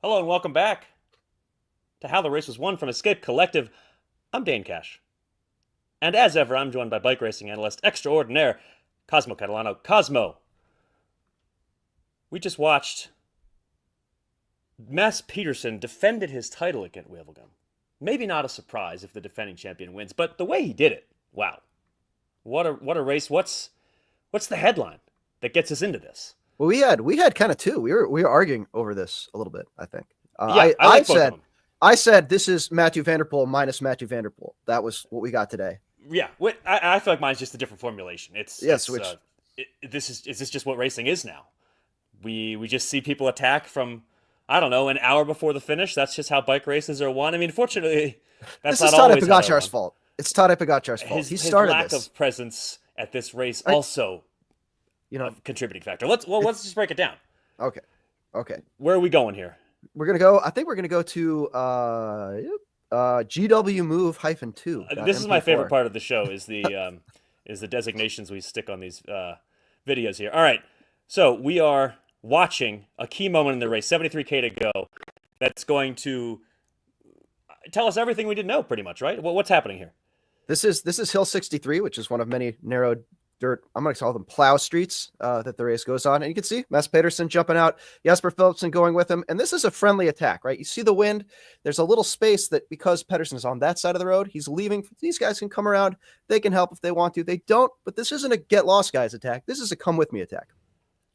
Hello and welcome back to How the Race Was Won from Escape Collective. I'm Dane Cash. And as ever, I'm joined by bike racing analyst extraordinaire, Cosmo Catalano. Cosmo, we just watched Mass Peterson defended his title at Gent-Wevelgem. Maybe not a surprise if the defending champion wins, but the way he did it, wow. What a race. What's the headline that gets us into this? Well, we had kind of two. We were arguing over this a little bit. I think. Yeah, I like both of them. I said this is Matthew van der Poel minus Matthew van der Poel. That was what we got today. Yeah, I feel like mine's just a different formulation. Is this just what racing is now? We just see people attack from, I don't know, an hour before the finish. That's just how bike races are won. I mean, fortunately, that's this not is always Pogacar's fault. It's Tadej Pogacar's fault. He started his lack this. of presence at this race also, a contributing factor. Let's just break it down. Okay. Where are we going here? We're gonna go. I think we're gonna go to GW Move -2. This is my favorite part of the show. Is the is the designations we stick on these videos here. All right, so we are watching a key moment in the race, 73K to go. That's going to tell us everything we didn't know, pretty much, right? What's happening here? This is Hill 63, which is one of many narrow dirt, I'm going to call them plow streets that the race goes on. And you can see Mads Peterson jumping out, Jasper Philipsen going with him. And this is a friendly attack, right? You see the wind. There's a little space that because Peterson is on that side of the road, he's leaving. These guys can come around. They can help if they want to. They don't, but this isn't a get lost guys attack. This is a come with me attack.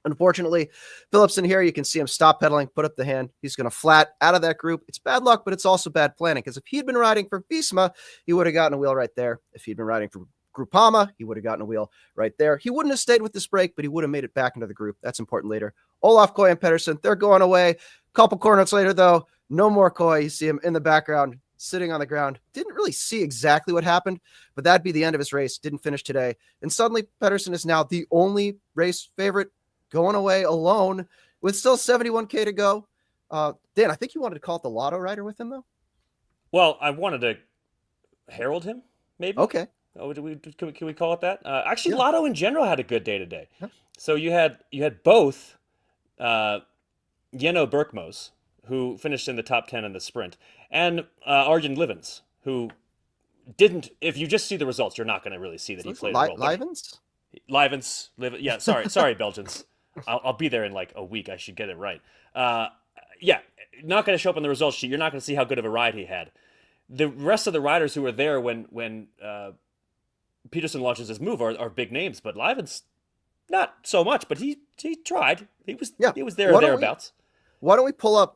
Unfortunately, Philipsen here, you can see him stop pedaling, put up the hand. He's going to flat out of that group. It's bad luck, but it's also bad planning because if he'd been riding for Visma, he would have gotten a wheel right there. If he'd been riding for Groupama, he would have gotten a wheel right there. He wouldn't have stayed with this break, but he would have made it back into the group. That's important later. Olaf Koy and Peterson, they're going away. Couple corners later, though, no more Koy. You see him in the background, sitting on the ground. Didn't really see exactly what happened, but that'd be the end of his race. Didn't finish today. And suddenly, Peterson is now the only race favorite going away alone with still 71K to go. Dan, I think you wanted to call it the Lotto Rider with him, though? Well, I wanted to herald him, maybe. Okay. Oh, can we call it that? Actually, Yeah. Lotto in general had a good day today. Yeah. So you had both Jeno Berkmos, who finished in the top 10 in the sprint, and Arjen Livens, who didn't. If you just see the results, you're not going to really see that he played a role. Livens? Yeah, sorry, Belgians. I'll be there in like a week. I should get it right. Yeah, not going to show up on the results sheet. You're not going to see how good of a ride he had. The rest of the riders who were there when Peterson launches his move are big names, but Livens not so much. But he tried. He was there or thereabouts. Why don't we pull up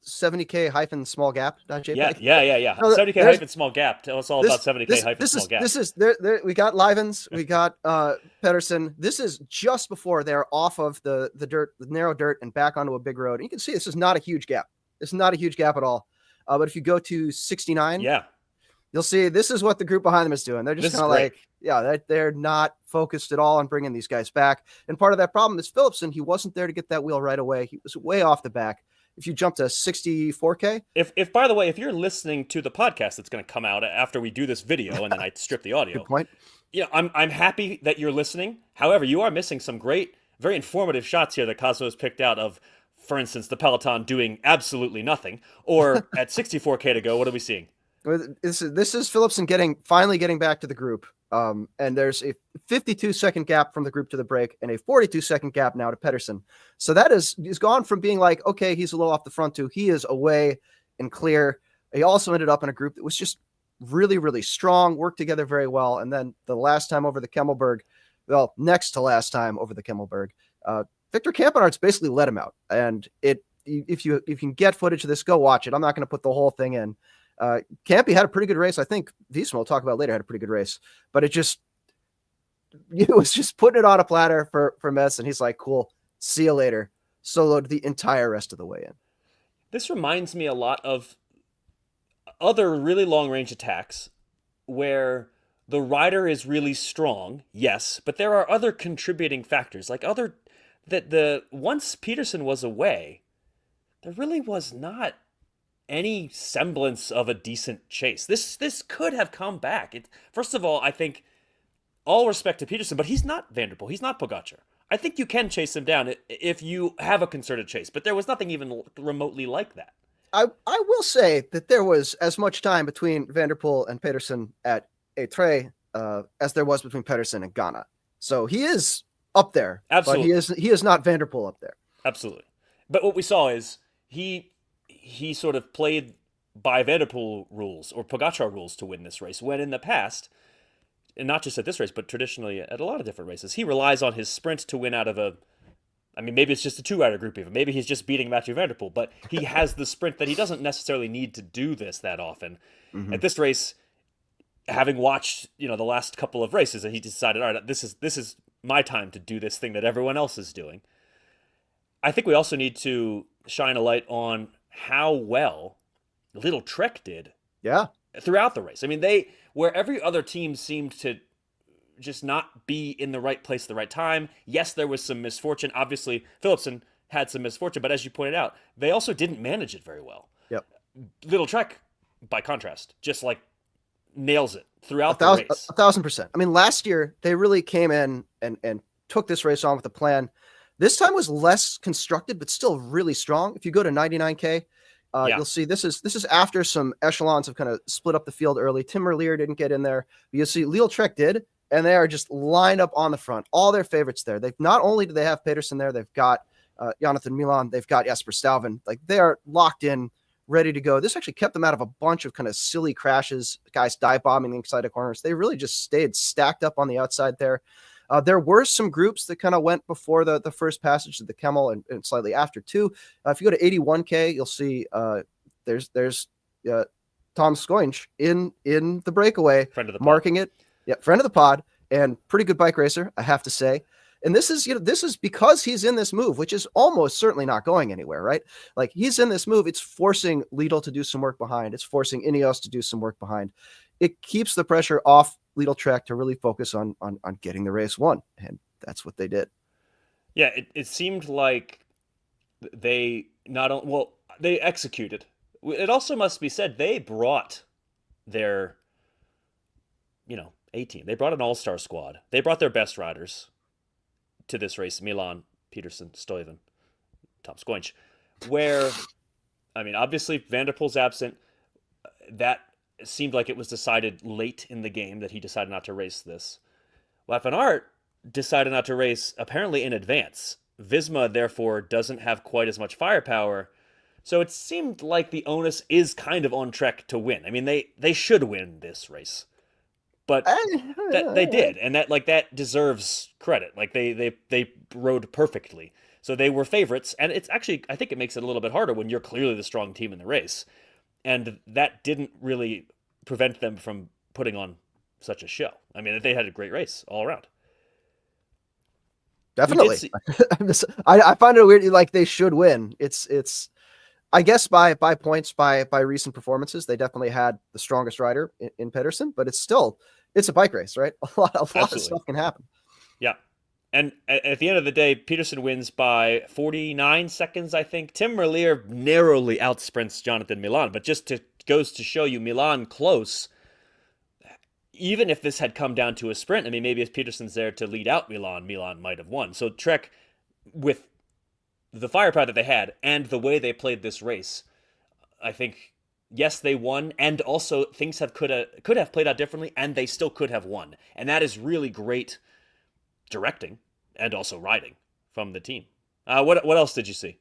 70K hyphen small gap? Yeah. 70K hyphen small gap. Tell us all about 70K hyphen small gap. This is there. We got Livens, we got Peterson. This is just before they're off of the dirt, the narrow dirt, and back onto a big road. And you can see this is not a huge gap. It's not a huge gap at all. But if you go to 69, you'll see this is what the group behind them is doing. They're just kind of like, they're not focused at all on bringing these guys back. And part of that problem is Philipsen. He wasn't there to get that wheel right away. He was way off the back. If you jump to 64K. If by the way, if you're listening to the podcast that's going to come out after we do this video and then I strip the audio. Good point. Yeah, I'm happy that you're listening. However, you are missing some great, very informative shots here that Cosmo has picked out of, for instance, the Peloton doing absolutely nothing. Or at 64K to go, what are we seeing? This is Philipsen finally getting back to the group. And there's a 52-second gap from the group to the break and a 42-second gap now to Peterson. So that he's gone from being like, okay, he's a little off the front to he is away and clear. He also ended up in a group that was just really, really strong, worked together very well. And then the last time over the Kemmelberg, well, next to last time over the Kemmelberg, Victor Kampenaerts basically let him out. And if you can get footage of this, go watch it. I'm not going to put the whole thing in. Campy had a pretty good race. I think Visma we'll talk about later had a pretty good race, but it was just putting it on a platter for Metz. And he's like, cool, see you later. Soloed the entire rest of the way in. This reminds me a lot of other really long range attacks where the rider is really strong. Yes. But there are other contributing factors once Peterson was away, there really was not any semblance of a decent chase. This could have come back. First of all, I think all respect to Peterson, but he's not Van der Poel. He's not Pogacar. I think you can chase him down if you have a concerted chase, but there was nothing even remotely like that. I will say that there was as much time between Van der Poel and Peterson at Etre as there was between Peterson and Ghana. So he is up there, Absolutely. but he is not Van der Poel up there. Absolutely. But what we saw is he sort of played by Van der Poel rules or Pogacar rules to win this race, when in the past, and not just at this race, but traditionally at a lot of different races, he relies on his sprint to win out of maybe it's just a two-rider group even. Maybe he's just beating Mathieu Van der Poel, but he has the sprint that he doesn't necessarily need to do this that often. Mm-hmm. At this race, having watched, the last couple of races, he decided, all right, this is my time to do this thing that everyone else is doing. I think we also need to shine a light on how well Lidl-Trek did throughout the race. I mean, where every other team seemed to just not be in the right place at the right time. Yes, there was some misfortune. Obviously, Philipsen had some misfortune, but as you pointed out, they also didn't manage it very well. Yep. Lidl-Trek, by contrast, just like nails it throughout the race. 1,000%. I mean, last year they really came in and took this race on with a plan. This time was less constructed, but still really strong. If you go to 99K, you'll see this is after some echelons have kind of split up the field early. Tim Merlier didn't get in there, but you'll see Lidl-Trek did. And they are just lined up on the front. All their favorites there. They've not only do they have Peterson there, they've got Jonathan Milan, they've got Jesper Stuyven. Like, they are locked in, ready to go. This actually kept them out of a bunch of kind of silly crashes, guys dive bombing inside of corners. They really just stayed stacked up on the outside there. There were some groups that kind of went before the first passage of the Kemmel and slightly after too. If you go to 81K, you'll see there's Tom Skoinch in the breakaway, marking it. Yeah, friend of the pod and pretty good bike racer, I have to say. And this is because he's in this move, which is almost certainly not going anywhere, right? Like, he's in this move. It's forcing Lidl to do some work behind. It's forcing Ineos to do some work behind. It keeps the pressure off Lidl-Trek to really focus on getting the race won. And that's what they did. Yeah, it seemed like they they executed. It also must be said, they brought their, A-team. They brought an all-star squad. They brought their best riders to this race: Milan, Peterson, Stuyven, Tom Skoinch. Where, obviously Van der Poel's absent. That seemed like it was decided late in the game that he decided not to race this. Wout van Aert decided not to race apparently in advance. Visma, therefore, doesn't have quite as much firepower. So it seemed like the onus is kind of on Trek to win. I mean, they should win this race. But they did, and that deserves credit. Like, they rode perfectly, so they were favorites. And it's actually, I think it makes it a little bit harder when you're clearly the strong team in the race, and that didn't really prevent them from putting on such a show. I mean, they had a great race all around. Definitely, I find it weird. Like, they should win. It's. I guess by points, by recent performances, they definitely had the strongest rider in Peterson, but it's a bike race, right? A lot of stuff can happen. Yeah. And at the end of the day, Peterson wins by 49 seconds, I think. Tim Merlier narrowly outsprints Jonathan Milan, but goes to show you, Milan close. Even if this had come down to a sprint, maybe if Peterson's there to lead out Milan might have won. So Trek, with the firepower that they had and the way they played this race, I think, yes, they won, and also things could have played out differently, and they still could have won. And that is really great directing and also riding from the team. What else did you see?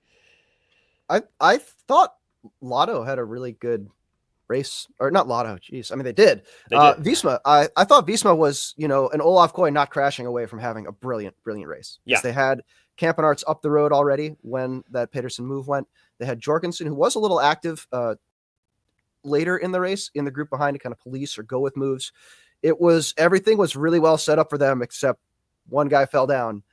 I thought Lotto had a really good race, or not Lotto. Geez, they did. Visma. I thought Visma was, an Olaf Koy not crashing away from having a brilliant race. Yeah, they had Campenarts up the road already when that Peterson move went. They had Jorgensen, who was a little active later in the race in the group behind to kind of police or go with moves. Everything was really well set up for them, except one guy fell down,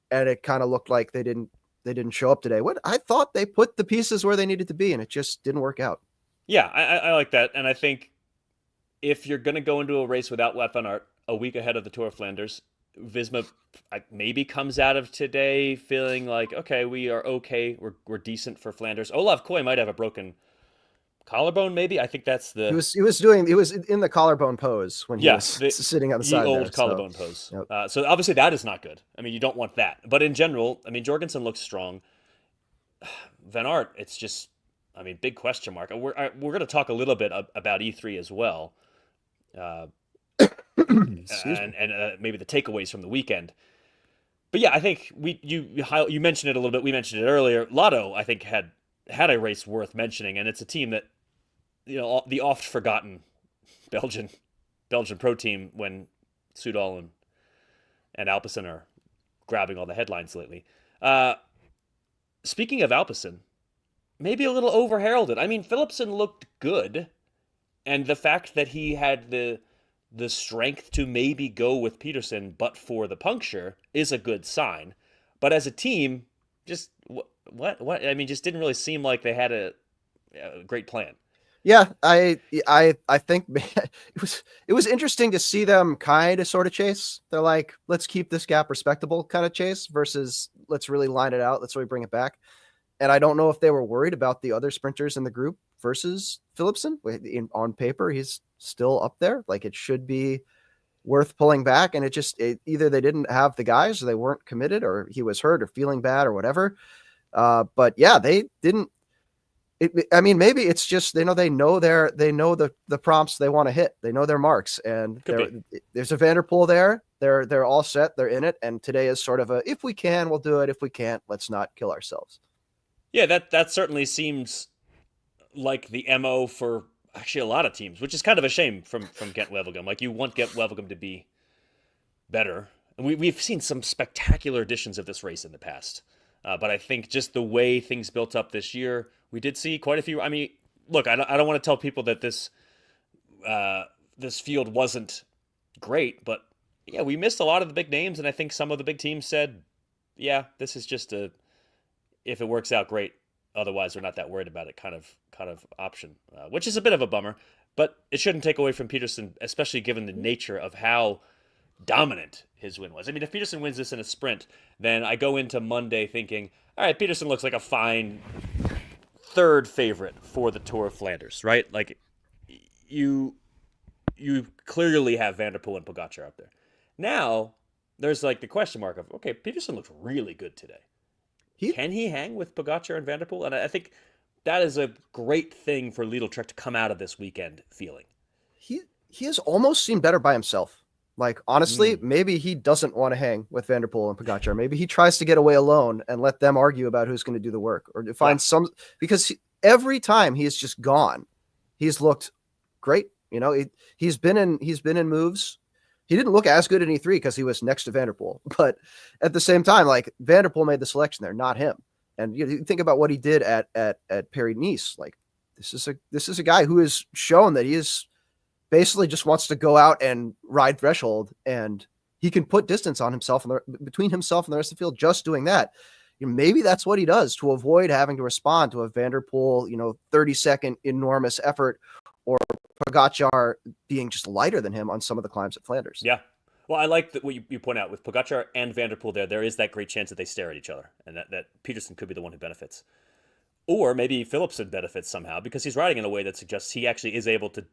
and it kind of looked like they didn't show up today. I thought they put the pieces where they needed to be, and it just didn't work out. Yeah, I like that, and I think if you're going to go into a race without Wout van Aert a week ahead of the Tour of Flanders, Visma maybe comes out of today feeling like, okay, we are okay, we're decent for Flanders. Olaf Koy might have a broken collarbone, maybe. I think that's He the was in the collarbone pose when he was sitting on the ye side old there. collarbone pose. Yep. So obviously that is not good. I mean, you don't want that. But in general, I mean, Jorgensen looks strong. Van Aert, it's just, I mean, big question mark. We're going to talk a little bit about E3 as well, and maybe the takeaways from the weekend. But yeah, I think you mentioned it a little bit. We mentioned it earlier. Lotto, I think, had a race worth mentioning, and it's a team that, the oft forgotten Belgian pro team when Soudal and Alpecin are grabbing all the headlines lately. Speaking of Alpecin, maybe a little over heralded. I mean, Philipsen looked good, and the fact that he had the strength to maybe go with Peterson, but for the puncture, is a good sign. But as a team, just what? I mean, just didn't really seem like they had a great plan. Yeah, I think it was interesting to see them kind of sort of chase. They're like, let's keep this gap respectable kind of chase versus let's really line it out. Let's really bring it back. And I don't know if they were worried about the other sprinters in the group versus Philipsen. On paper, he's still up there. Like, it should be worth pulling back. And either they didn't have the guys, or they weren't committed, or he was hurt or feeling bad or whatever. But yeah, they didn't. I mean, maybe it's just they know the prompts they want to hit. They know their marks, and there's a Vanderpool there. They're all set. They're in it. And today is sort of a, if we can, we'll do it. If we can't, let's not kill ourselves. Yeah, that certainly seems like the MO for actually a lot of teams, which is kind of a shame from Gent-Wevelgem. Like, you want Gent-Wevelgem to be better. And we've seen some spectacular editions of this race in the past. But I think just the way things built up this year, we did see quite a few. I mean, look, I don't want to tell people that this field wasn't great, but yeah, we missed a lot of the big names, and I think some of the big teams said, yeah, this is just if it works out, great. Otherwise, we're not that worried about it kind of option, which is a bit of a bummer. But it shouldn't take away from Peterson, especially given the nature of how dominant his win was. I mean, if Peterson wins this in a sprint, then I go into Monday thinking, all right, Peterson looks like a fine third favorite for the Tour of Flanders, right? Like, you clearly have Van der Poel and Pogacar up there. Now, there's like the question mark of, okay, Peterson looks really good today. Can he hang with Pogacar and Van der Poel? And I think that is a great thing for Lidl-Trek to come out of this weekend feeling. He has almost seemed better by himself. Like, honestly, maybe he doesn't want to hang with Van der Poel and Pogacar. Maybe he tries to get away alone and let them argue about who's going to do the work, or to find because every time he has just gone, he's looked great. He's been in moves. He didn't look as good in E3 because he was next to Van der Poel, but at the same time, like, Van der Poel made the selection there, not him. And you think about what he did at Paris-Nice. Like, this is a guy who has shown that he is basically just wants to go out and ride threshold, and he can put distance on himself and between himself and the rest of the field just doing that. Maybe that's what he does to avoid having to respond to a Van der Poel, 30-second enormous effort, or Pogacar being just lighter than him on some of the climbs at Flanders. Yeah. Well, I like what you point out with Pogacar and Van der Poel there is that great chance that they stare at each other, and that Peterson could be the one who benefits. Or maybe Philipsen benefits somehow because he's riding in a way that suggests he actually is able to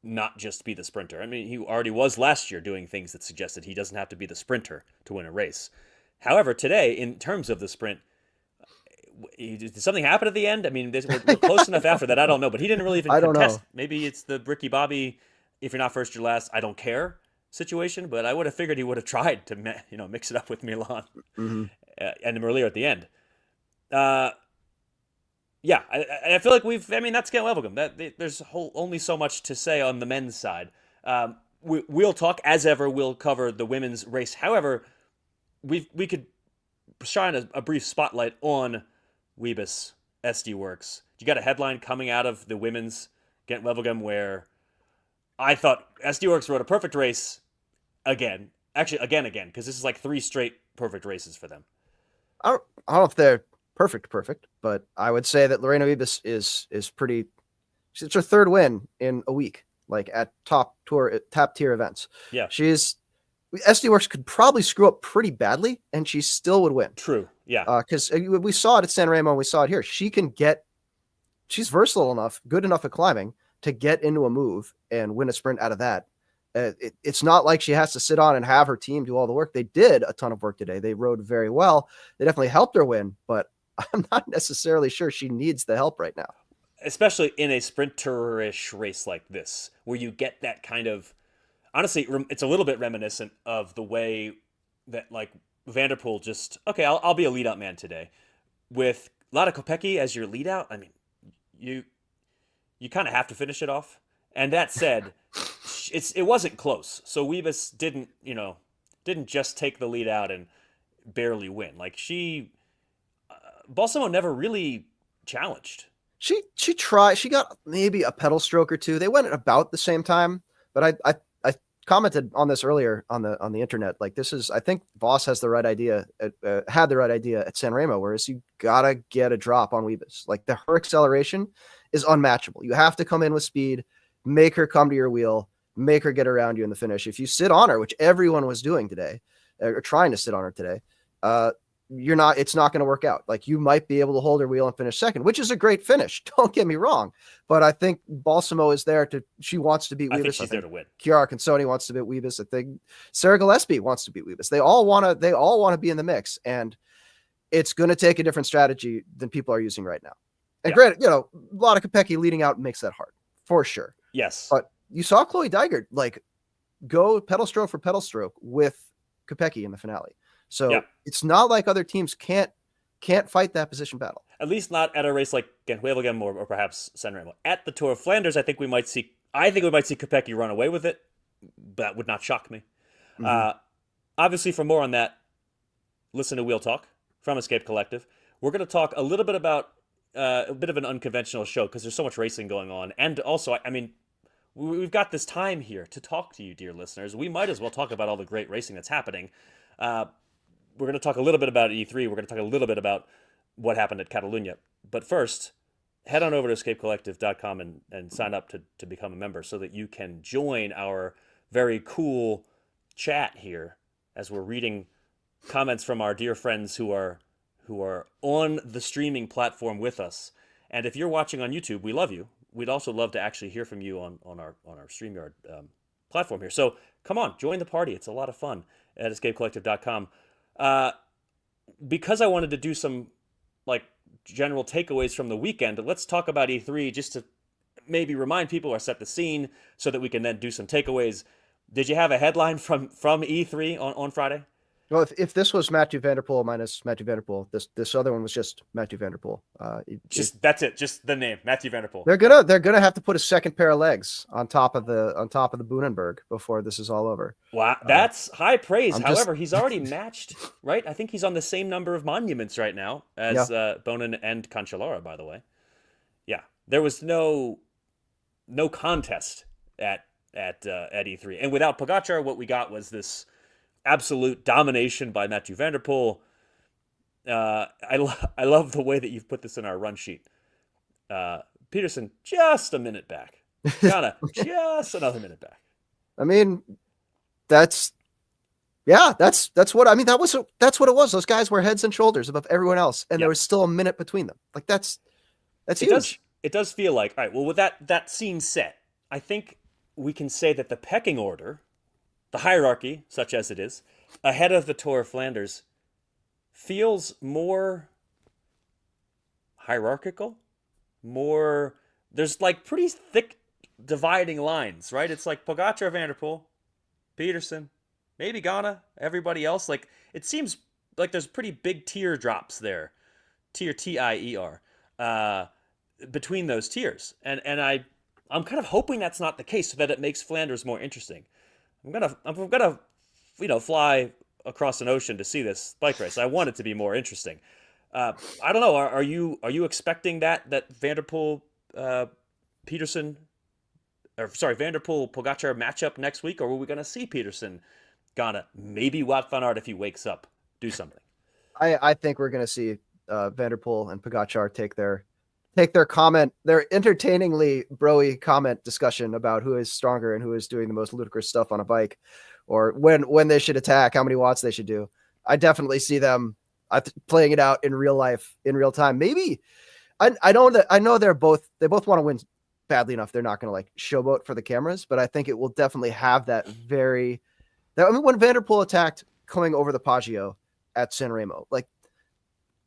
not just be the sprinter. I mean, he already was last year doing things that suggested he doesn't have to be the sprinter to win a race. However, today, in terms of the sprint, did something happen at the end? I mean, we're close enough after that. I don't know, but he didn't really even contest. Maybe it's the Ricky Bobby, if you're not first, you're last, I don't care situation, but I would have figured he would have tried to mix it up with Milan and Merlier at the end. Yeah, I feel like that's Gent-Wevelgem. There's only so much to say on the men's side. We'll talk, as ever, we'll cover the women's race. However, we could shine a brief spotlight on Weebus SD Works. You got a headline coming out of the women's Gent-Wevelgem where I thought SD Works rode a perfect race again. Actually, again, because this is like 3 straight perfect races for them. I don't know if they're perfect, but I would say that Lorena Wiebes is pretty. It's her 3rd win in a week, like at top tier events. Yeah, SD Works could probably screw up pretty badly, and she still would win. True. Yeah, because we saw it at San Remo, we saw it here. She can get she's versatile enough, good enough at climbing to get into a move and win a sprint out of that. It's not like she has to sit on and have her team do all the work. They did a ton of work today. They rode very well. They definitely helped her win, but I'm not necessarily sure she needs the help right now. Especially in a sprinter-ish race like this, where you get that kind of, honestly, it's a little bit reminiscent of the way that like Van der Poel just, okay, I'll be a lead out man today. With Lada Kopecky as your lead out, I mean, you kind of have to finish it off. And that said, it wasn't close. So Wiebes didn't just take the lead out and barely win. Like Balsamo never really challenged. She tried. She got maybe a pedal stroke or two. They went at about the same time, but I commented on this earlier on the internet. Like, this is, I think Voss has the right idea, had the right idea at San Remo, whereas you gotta get a drop on Wiebes. Like, her acceleration is unmatchable. You have to come in with speed, make her come to your wheel, make her get around you in the finish. If you sit on her, which everyone was doing today, or trying to sit on her today, it's not going to work out. Like, you might be able to hold her wheel and finish second, which is a great finish. Don't get me wrong. But I think Balsamo is there she wants to beat Wiebes. I think she's there to win. Chiara Consoni wants to beat Wiebes. I think Sarah Gillespie wants to beat Wiebes. They all want to be in the mix. And it's going to take a different strategy than people are using right now. And granted, a lot of Kopecky leading out makes that hard for sure. Yes. But you saw Chloe Dygert go pedal stroke for pedal stroke with Kopecky in the finale. So it's not like other teams can't fight that position battle. At least not at a race like Gent-Wevelgem or perhaps San Remo. At the Tour of Flanders, I think we might see Kopecky run away with it. That would not shock me. Mm-hmm. Obviously, for more on that, listen to Wheel Talk from Escape Collective. We're going to talk a little bit about a bit of an unconventional show because there's so much racing going on. And also, I mean, we've got this time here to talk to you, dear listeners. We might as well talk about all the great racing that's happening. We're going to talk a little bit about E3. We're going to talk a little bit about what happened at Catalunya. But first, head on over to escapecollective.com and sign up to become a member so that you can join our very cool chat here as we're reading comments from our dear friends who are on the streaming platform with us. And if you're watching on YouTube, we love you. We'd also love to actually hear from you on our StreamYard platform here. So come on, join the party. It's a lot of fun at escapecollective.com. Because I wanted to do some general takeaways from the weekend, let's talk about E3 just to maybe remind people or set the scene so that we can then do some takeaways. Did you have a headline from E3 on Friday? Well, if this was Mathieu van der Poel minus Mathieu van der Poel, this other one was just Mathieu van der Poel. That's it. Just the name, Mathieu van der Poel. They're gonna have to put a second pair of legs on top of the Boonenberg before this is all over. Wow, that's high praise. However, he's already matched, right? I think he's on the same number of monuments right now as Bonin and Cancellara. By the way, yeah, there was no contest at E3, and without Pogacar, what we got was this absolute domination by Mathieu van der Poel. I love the way that you've put this in our run sheet. Peterson, just a minute back. Ghana, just another minute back. I mean, that's what I mean. That's what it was. Those guys were heads and shoulders above everyone else, and there was still a minute between them. Like that's huge. It does feel like, all right, well, with that scene set, I think we can say that the pecking order, the hierarchy, such as it is, ahead of the Tour of Flanders, feels more hierarchical. There's pretty thick dividing lines, right? It's like Pogacar, Van der Poel, Peterson, maybe Ghana, everybody else. Like, it seems like there's pretty big tear drops there. Tier, between those tiers. And I'm kind of hoping that's not the case so that it makes Flanders more interesting. I'm gonna fly across an ocean to see this bike race. I want it to be more interesting. I don't know. Are you expecting that Van der Poel, Peterson, Van der Poel Pogacar matchup next week, or are we gonna see Peterson, Ghana, maybe Wout van Aert if he wakes up, do something? I think we're gonna see Van der Poel and Pogacar take their entertainingly broy comment discussion about who is stronger and who is doing the most ludicrous stuff on a bike, or when they should attack, how many watts they should do. I definitely see them playing it out in real life, in real time. Maybe I know that they both want to win badly enough. They're not going to like showboat for the cameras, but I think it will definitely have that I mean, when Van der Poel attacked coming over the Poggio at San Remo, like,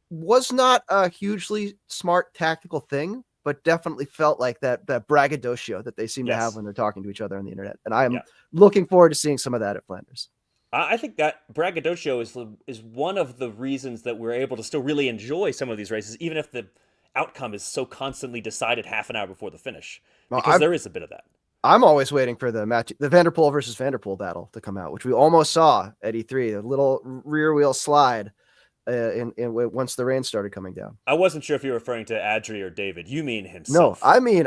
was not a hugely smart tactical thing, but definitely felt like that braggadocio that they seem to have when they're talking to each other on the internet. And I'm looking forward to seeing some of that at Flanders. I think that braggadocio is one of the reasons that we're able to still really enjoy some of these races, even if the outcome is so constantly decided half an hour before the finish, because there is a bit of that. I'm always waiting for the Van der Poel versus Van der Poel battle to come out, which we almost saw at E3, a little rear wheel slide once the rain started coming down. I wasn't sure if you were referring to Adri or David. You mean himself? No, I mean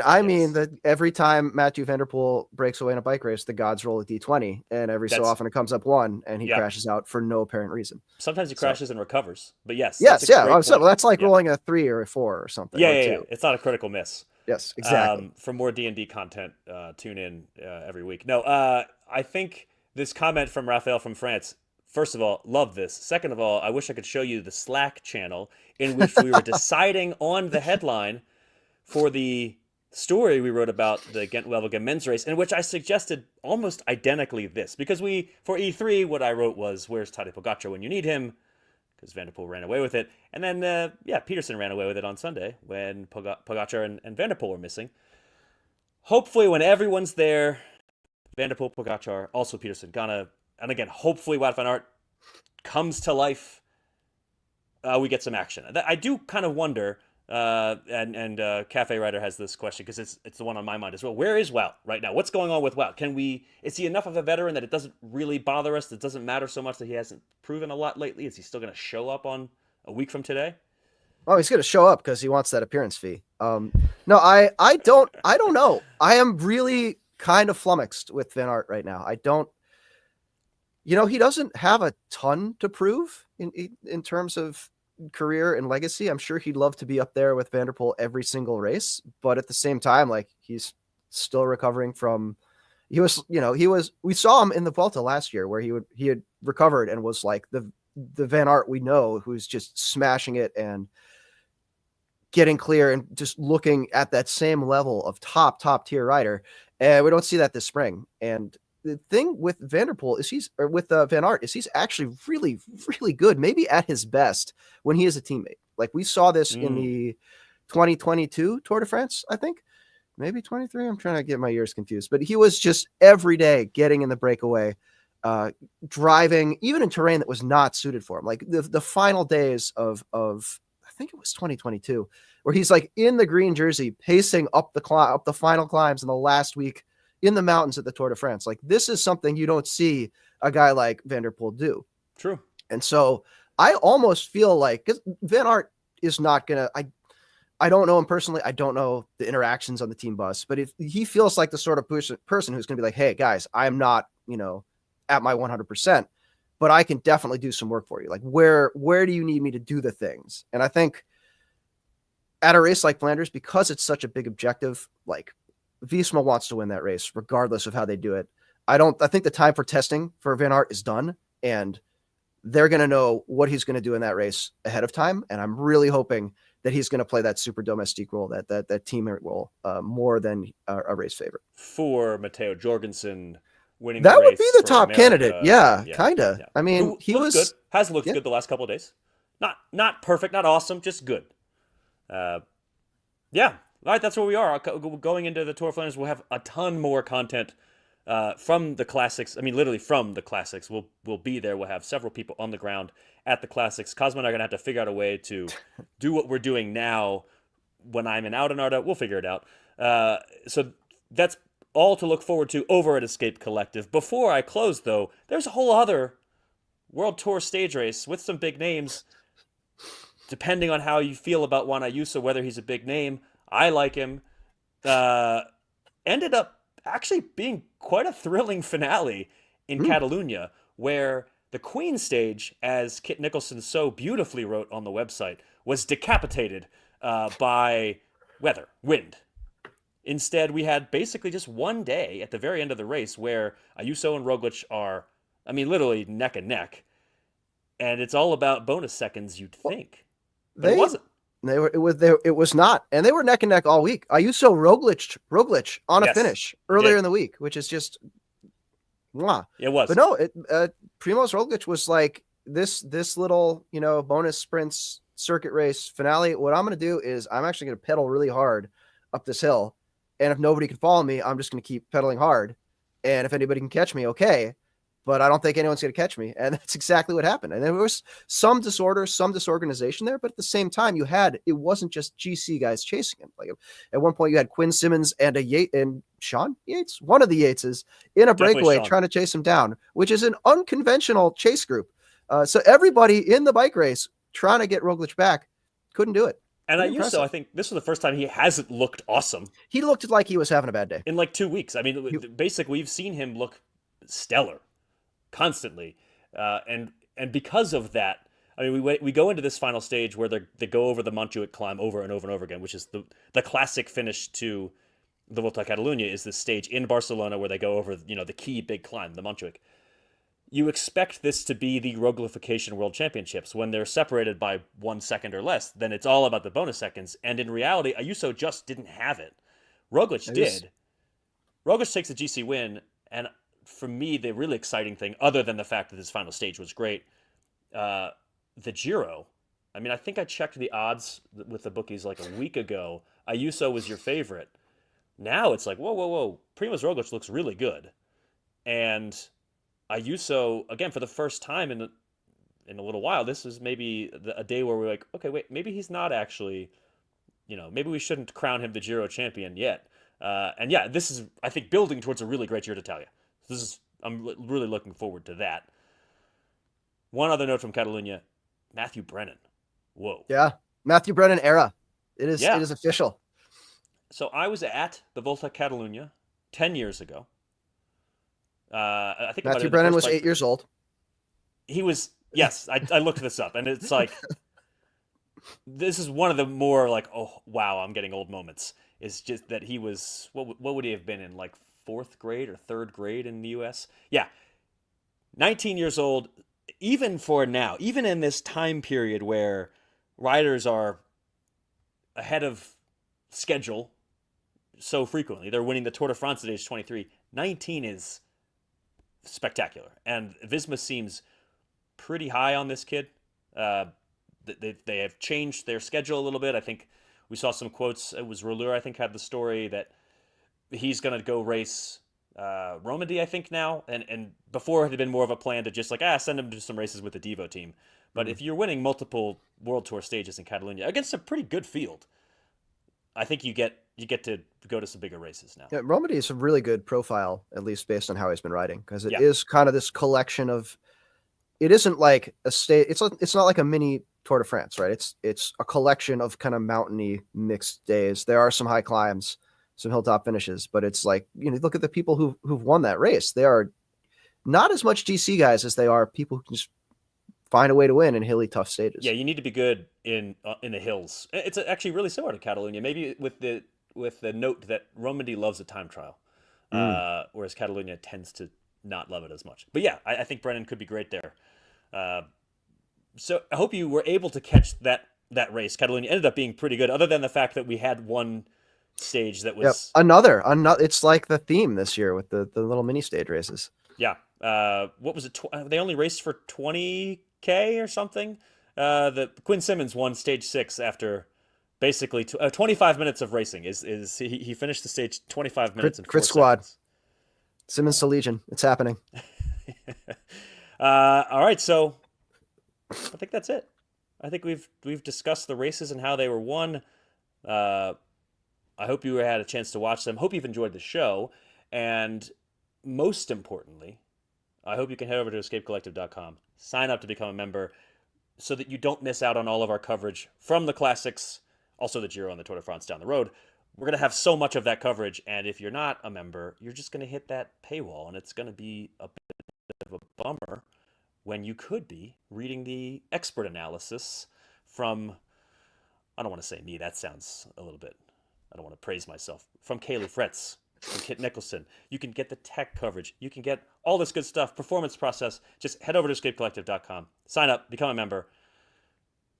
that every time Mathieu van der Poel breaks away in a bike race, the gods roll a D20, and so often it comes up one, and he crashes out for no apparent reason. Sometimes he crashes and recovers, but yes. That's like rolling a 3 or a 4 or something. Yeah. It's not a critical miss. Yes, exactly. For more D&D content, tune in every week. No, I think this comment from Raphael from France, first of all, love this. Second of all, I wish I could show you the Slack channel in which we were deciding on the headline for the story we wrote about the Gent-Wevelgem men's race, in which I suggested almost identically this. Because for E3, what I wrote was, where's Tadej Pogacar when you need him? Because Van der Poel ran away with it. And then, Peterson ran away with it on Sunday when Pogacar and Van der Poel were missing. Hopefully, when everyone's there, Van der Poel, Pogacar, also Peterson, and again, hopefully Wout van Aert comes to life. We get some action. I do kind of wonder, and Cafe Writer has this question because it's the one on my mind as well. Where is Wout right now? What's going on with Wout? Is he enough of a veteran that it doesn't really bother us? It doesn't matter so much that he hasn't proven a lot lately? Is he still going to show up on a week from today? Oh, he's going to show up because he wants that appearance fee. No, I don't know. I am really kind of flummoxed with Van Aert right now. He doesn't have a ton to prove in terms of career and legacy. I'm sure he'd love to be up there with Van der Poel every single race, but at the same time, like, he's still recovering from. We saw him in the Volta last year where he had recovered and was like the Van Aert we know, who's just smashing it and getting clear and just looking at that same level of top tier rider. And we don't see that this spring. And the thing with Van der Poel is with Van Aert is he's actually really, really good, maybe at his best when he is a teammate. Like, we saw this in the 2022 Tour de France, I think, maybe 23. I'm trying to get my years confused, but he was just every day getting in the breakaway, driving even in terrain that was not suited for him. Like the final days of I think it was 2022, where he's like in the green jersey, pacing up the final climbs in the last week in the mountains at the Tour de France. Like, this is something you don't see a guy like Van der Poel do. True. And so I almost feel like, because Van Aert is not going to, I don't know him personally. I don't know the interactions on the team bus, but if he feels like the sort of person who's going to be like, hey guys, I'm not, at my 100%, but I can definitely do some work for you. Like, where do you need me to do the things? And I think at a race like Flanders, because it's such a big objective, like, Visma wants to win that race regardless of how they do it. I think the time for testing for Van Aert is done, and they're going to know what he's going to do in that race ahead of time. And I'm really hoping that he's going to play that super domestique role, that teammate role, more than a race favorite. For Matteo Jorgensen winning that the race would be the top America. Candidate. Yeah, kind of. Yeah. I mean, he was good. Has looked good the last couple of days. Not perfect, not awesome, just good. Yeah. All right, that's where we are. Going into the Tour of Flanders, we'll have a ton more content from the classics. I mean, literally from the classics. We'll be there. We'll have several people on the ground at the classics. Cosmo and I are going to have to figure out a way to do what we're doing now when I'm in Oudenarde. We'll figure it out. So that's all to look forward to over at Escape Collective. Before I close, though, there's a whole other World Tour stage race with some big names. Depending on how you feel about Juan Ayuso, whether he's a big name, I like him. Ended up actually being quite a thrilling finale in Catalunya, where the Queen stage, as Kit Nicholson so beautifully wrote on the website, was decapitated by wind. Instead, we had basically just one day at the very end of the race where Ayuso and Roglic are, I mean, literally neck and neck. And it's all about bonus seconds, you'd think. But it wasn't. It was not, and they were neck and neck all week. Ayuso Roglic on a finish earlier in the week, which is just, mwah. It was. But no, Primoz Roglic was like this little bonus sprints circuit race finale. What I'm going to do is I'm actually going to pedal really hard up this hill, and if nobody can follow me, I'm just going to keep pedaling hard, and if anybody can catch me, okay. But I don't think anyone's going to catch me. And that's exactly what happened. And there was some disorder, some disorganization there. But at the same time, it wasn't just GC guys chasing him. Like at one point you had Quinn Simmons and Sean Yates, one of the Yateses, in a breakaway trying to chase him down, which is an unconventional chase group. So everybody in the bike race trying to get Roglic back couldn't do it. And Ayuso, I think this was the first time he hasn't looked awesome. He looked like he was having a bad day. In like 2 weeks. I mean, basically we've seen him look stellar. Constantly, and because of that, I mean, we go into this final stage where they go over the Montjuic climb over and over and over again, which is the classic finish to the Volta Catalunya. Is this stage in Barcelona where they go over the key big climb, the Montjuic. You expect this to be the Roglification World Championships when they're separated by 1 second or less. Then it's all about the bonus seconds, and in reality, Ayuso just didn't have it. Roglic did. Roglic takes the GC win, and for me, the really exciting thing, other than the fact that this final stage was great, the Giro. I mean, I think I checked the odds with the bookies like a week ago. Ayuso was your favorite. Now it's like, whoa. Primoz Roglic looks really good. And Ayuso, again, for the first time in a little while, this is maybe a day where we're like, okay, wait, maybe he's not actually, maybe we shouldn't crown him the Giro champion yet. And yeah, this is, I think, building towards a really great Giro d'Italia. I'm really looking forward to that. One other note from Catalunya, Matthew Brennan. Whoa. Yeah, Matthew Brennan era. It is official. So I was at the Volta Catalunya 10 years ago. I think Matthew Brennan was 8 years old. He was, yes, I looked this up, and it's like, this is one of the more like, oh, wow, I'm getting old moments. It's just that he was, what would he have been in, like, 4th grade or 3rd grade in the U.S.? Yeah. 19 years old, even for now, even in this time period where riders are ahead of schedule so frequently, they're winning the Tour de France at age 23, 19 is spectacular. And Visma seems pretty high on this kid. They have changed their schedule a little bit. I think we saw some quotes. It was Rouleur, I think, had the story that he's going to go race Romandy, I think, now. And before it had been more of a plan to just like, send him to some races with the Devo team. But if you're winning multiple World Tour stages in Catalunya against a pretty good field, I think you get to go to some bigger races now. Yeah, Romandy is a really good profile, at least based on how he's been riding, because it is kind of this collection of. It isn't like a state. It's not like a mini Tour de France, right? It's a collection of kind of mountainy mixed days. There are some high climbs, some hilltop finishes, but it's like, look at the people who've won that race. They are not as much GC guys as they are people who can just find a way to win in hilly, tough stages. Yeah, you need to be good in the hills. It's actually really similar to Catalunya, maybe with the note that Romandy loves a time trial, whereas Catalunya tends to not love it as much. But yeah, I think Brennan could be great there. So I hope you were able to catch that race. Catalunya ended up being pretty good, other than the fact that we had one stage that was another. It's like the theme this year with the little mini stage races. Yeah. What was it? They only raced for 20K or something. The Quinn Simmons won stage 6 after basically 25 minutes of racing. He finished the stage 25 minutes and 4 Crit squad. seconds. Simmons to Legion. It's happening. All right, so I think that's it. I think we've discussed the races and how they were won. I hope you had a chance to watch them. Hope you've enjoyed the show. And most importantly, I hope you can head over to escapecollective.com, sign up to become a member so that you don't miss out on all of our coverage from the classics, also the Giro and the Tour de France down the road. We're going to have so much of that coverage, and if you're not a member, you're just going to hit that paywall, and it's going to be a bit of a bummer when you could be reading the expert analysis from, I don't want to say me, that sounds a little bit, I don't want to praise myself, from Kaylee Fretz, from Kit Nicholson. You can get the tech coverage. You can get all this good stuff, performance process. Just head over to escapecollective.com, sign up, become a member.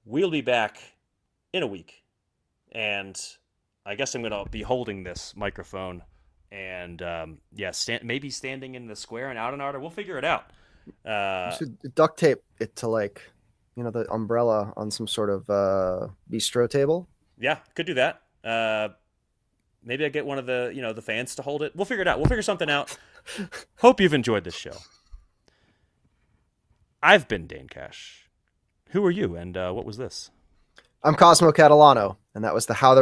We'll be back in a week. And I guess I'm going to be holding this microphone and maybe standing in the square and out and out. We'll figure it out. You should duct tape it to like, the umbrella on some sort of bistro table. Yeah, could do that. Maybe I get one of the fans to hold it. We'll figure it out. We'll figure something out. Hope you've enjoyed this show. I've been Dane Cash. Who are you, and what was this? I'm Cosmo Catalano, and that was the How the